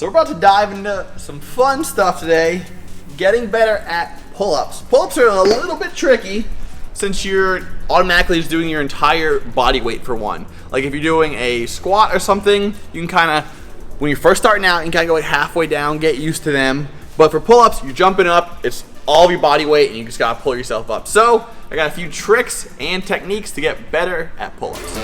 So we're about to dive into some fun stuff today, getting better at pull-ups. Pull-ups are a little bit tricky since you're automatically just doing your entire body weight for one. Like if you're doing a squat or something, you can kind of, when you're first starting out, you can kind of go like halfway down, get used to them. But for pull-ups, you're jumping up, it's all of your body weight, and you just gotta pull yourself up. So I got a few tricks and techniques to get better at pull-ups.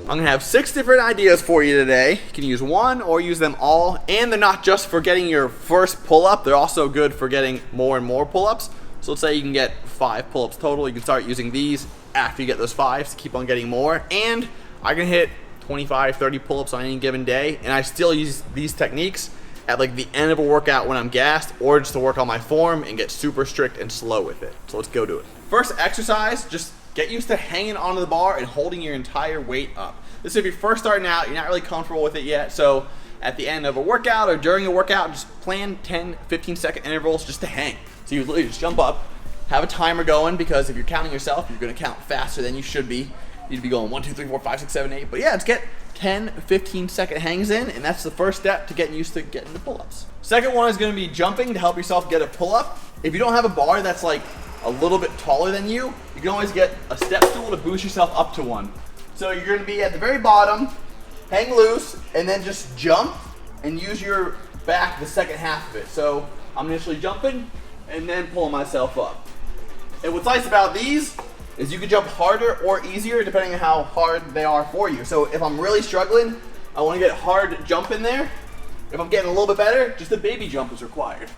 I'm gonna have 6 different ideas for you today. You can use one or use them all, and they're not just for getting your first pull-up, they're also good for getting more and more pull-ups. So let's say you can get 5 pull-ups total. You can start using these after you get those 5 to keep on getting more. And I can hit 25, 30 pull-ups on any given day, and I still use these techniques at like the end of a workout when I'm gassed, or just to work on my form and get super strict and slow with it. So let's go do it. First exercise, just get used to hanging onto the bar and holding your entire weight up. This is if you're first starting out, you're not really comfortable with it yet, so at the end of a workout or during a workout, just plan 10, 15-second intervals just to hang. So you literally just jump up, have a timer going, because if you're counting yourself, you're gonna count faster than you should be. You need to be going 1, 2, 3, 4, 5, 6, 7, 8. But yeah, just get 10, 15-second hangs in, and that's the first step to getting used to getting the pull-ups. Second one is gonna be jumping to help yourself get a pull-up. If you don't have a bar that's like a little bit taller than you, you can always get a step stool to boost yourself up to one. So you're gonna be at the very bottom, hang loose, and then just jump and use your back the second half of it. So I'm initially jumping and then pulling myself up. And what's nice about these is you can jump harder or easier depending on how hard they are for you. So if I'm really struggling, I wanna get hard jump in there. If I'm getting a little bit better, just a baby jump is required.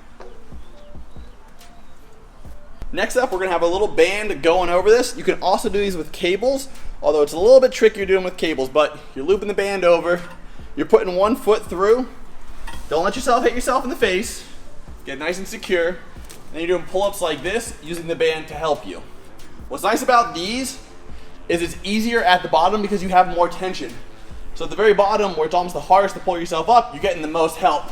Next up, we're gonna have a little band going over this. You can also do these with cables, although it's a little bit trickier doing with cables, but you're looping the band over, you're putting one foot through, don't let yourself hit yourself in the face, get nice and secure, and then you're doing pull-ups like this using the band to help you. What's nice about these is it's easier at the bottom because you have more tension. So at the very bottom, where it's almost the hardest to pull yourself up, you're getting the most help.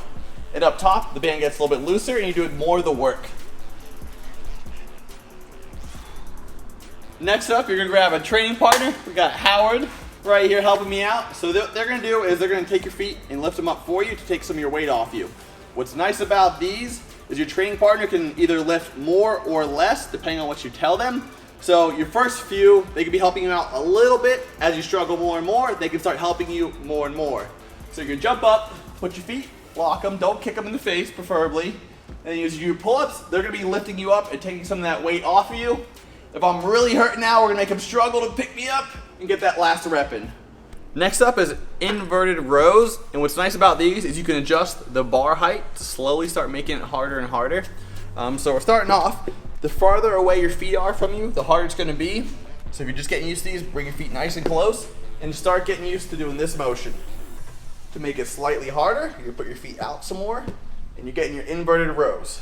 And up top, the band gets a little bit looser and you're doing more of the work. Next up, you're gonna grab a training partner. We got Howard right here helping me out. So what they're gonna do is they're gonna take your feet and lift them up for you to take some of your weight off you. What's nice about these is your training partner can either lift more or less depending on what you tell them. So your first few, they can be helping you out a little bit. As you struggle more and more, they can start helping you more and more. So you're gonna jump up, put your feet, lock them, don't kick them in the face preferably. And as you do your pull-ups, they're gonna be lifting you up and taking some of that weight off of you. If I'm really hurting now, we're gonna make them struggle to pick me up and get that last rep in. Next up is inverted rows. And what's nice about these is you can adjust the bar height to slowly start making it harder and harder. So we're starting off, the farther away your feet are from you, the harder it's gonna be. So if you're just getting used to these, bring your feet nice and close and start getting used to doing this motion. To make it slightly harder, you put your feet out some more and you're getting your inverted rows.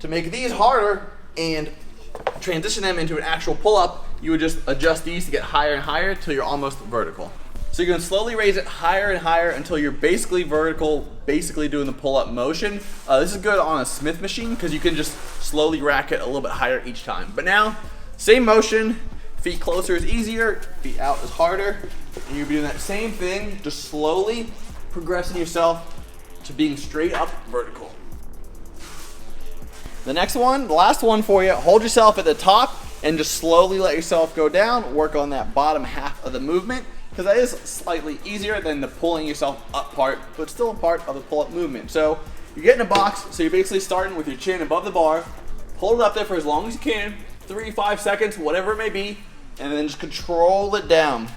To make these harder and transition them into an actual pull-up, you would just adjust these to get higher and higher until you're almost vertical. So you're gonna slowly raise it higher and higher until you're basically vertical, basically doing the pull-up motion. This is good on a Smith machine because you can just slowly rack it a little bit higher each time. But now, same motion, feet closer is easier, feet out is harder, and you'll be doing that same thing, just slowly progressing yourself to being straight up vertical. The next one, the last one for you, hold yourself at the top and just slowly let yourself go down. Work on that bottom half of the movement because that is slightly easier than the pulling yourself up part, but still a part of the pull-up movement. So you're getting a box, so you're basically starting with your chin above the bar, hold it up there for as long as you can, 3, 5 seconds, whatever it may be, and then just control it down.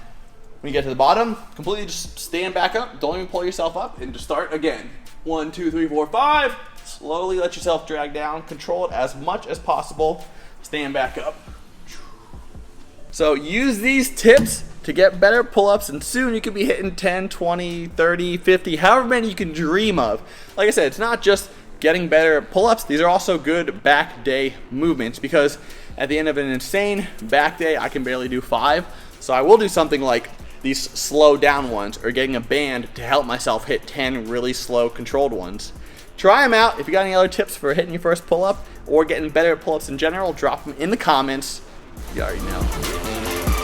When you get to the bottom, completely just stand back up, don't even pull yourself up, and just start again. 1, 2, 3, 4, 5. Slowly let yourself drag down, control it as much as possible, stand back up. So use these tips to get better pull-ups, and soon you could be hitting 10, 20, 30, 50, however many you can dream of. Like I said, it's not just getting better at pull-ups, these are also good back day movements because at the end of an insane back day, I can barely do 5. So I will do something like these slow down ones or getting a band to help myself hit 10 really slow controlled ones. Try them out. If you got any other tips for hitting your first pull-up or getting better at pull-ups in general, drop them in the comments. You already know.